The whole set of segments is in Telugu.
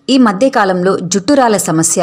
ఈ మధ్య కాలంలో జుట్టు రాలే సమస్య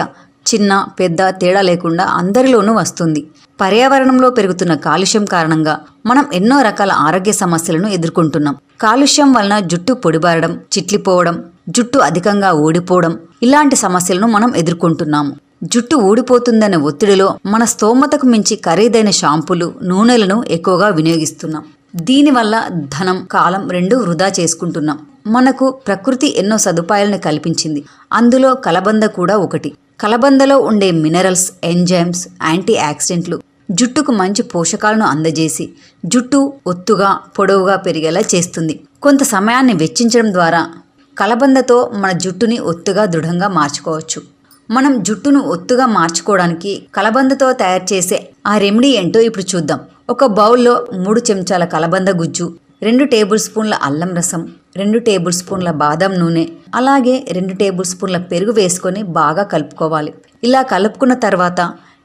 చిన్న పెద్ద తేడా లేకుండా అందరిలోనూ వస్తుంది. పర్యావరణంలో పెరుగుతున్న కాలుష్యం కారణంగా మనం ఎన్నో రకాల ఆరోగ్య సమస్యలను ఎదుర్కొంటున్నాం. కాలుష్యం వలన జుట్టు పొడిబారడం, చిట్లిపోవడం, జుట్టు అధికంగా ఊడిపోవడం ఇలాంటి సమస్యలను మనం ఎదుర్కొంటున్నాము. జుట్టు ఊడిపోతుందనే ఒత్తిడిలో మన స్తోమతకు మించి ఖరీదైన షాంపూలు, నూనెలను ఎక్కువగా వినియోగిస్తున్నాం. దీనివల్ల ధనం, కాలం రెండూ వృధా చేసుకుంటున్నాం. మనకు ప్రకృతి ఎన్నో సదుపాయాలను కల్పించింది. అందులో కలబంద కూడా ఒకటి. కలబందలో ఉండే మినరల్స్, ఎంజైమ్స్, యాంటీ ఆక్సిడెంట్లు జుట్టుకు మంచి పోషకాలను అందజేసి జుట్టు ఒత్తుగా, పొడవుగా పెరిగేలా చేస్తుంది. కొంత సమయాన్ని వెచ్చించడం ద్వారా కలబందతో మన జుట్టుని ఒత్తుగా, దృఢంగా మార్చుకోవచ్చు. మనం జుట్టును ఒత్తుగా మార్చుకోవడానికి కలబందతో తయారు చేసే ఆ రెమెడీ ఏంటో ఇప్పుడు చూద్దాం. ఒక బౌల్లో 3 చెంచాల కలబంద గుజ్జు, 2 టేబుల్ స్పూన్ల అల్లం రసం, 2 టేబుల్ స్పూన్ల బాదం నూనె, అలాగే 2 టేబుల్ స్పూన్ల పెరుగు వేసుకొని బాగా కలుపుకోవాలి. ఇలా కలుపుకున్న తర్వాత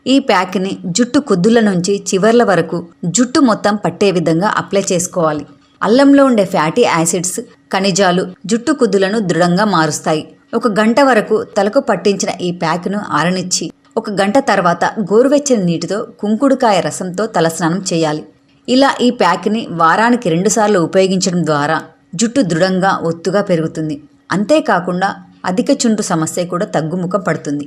ఈ ప్యాక్ని జుట్టు కుద్దుల నుంచి చివర్ల వరకు జుట్టు మొత్తం పట్టే విధంగా అప్లై చేసుకోవాలి. అల్లంలో ఉండే ఫ్యాటీ యాసిడ్స్, ఖనిజాలు జుట్టు కుద్దులను దృఢంగా మారుస్తాయి. 1 గంట వరకు తలకు పట్టించిన ఈ ప్యాక్ను ఆరనిచ్చి 1 గంట తర్వాత గోరువెచ్చని నీటితో కుంకుడుకాయ రసంతో తలస్నానం చేయాలి. ఇలా ఈ ప్యాక్ని వారానికి 2 సార్లు ఉపయోగించడం ద్వారా జుట్టు దృఢంగా, ఒత్తుగా పెరుగుతుంది. అంతేకాకుండా అధిక చుండ్రు సమస్య కూడా తగ్గుముఖం పడుతుంది.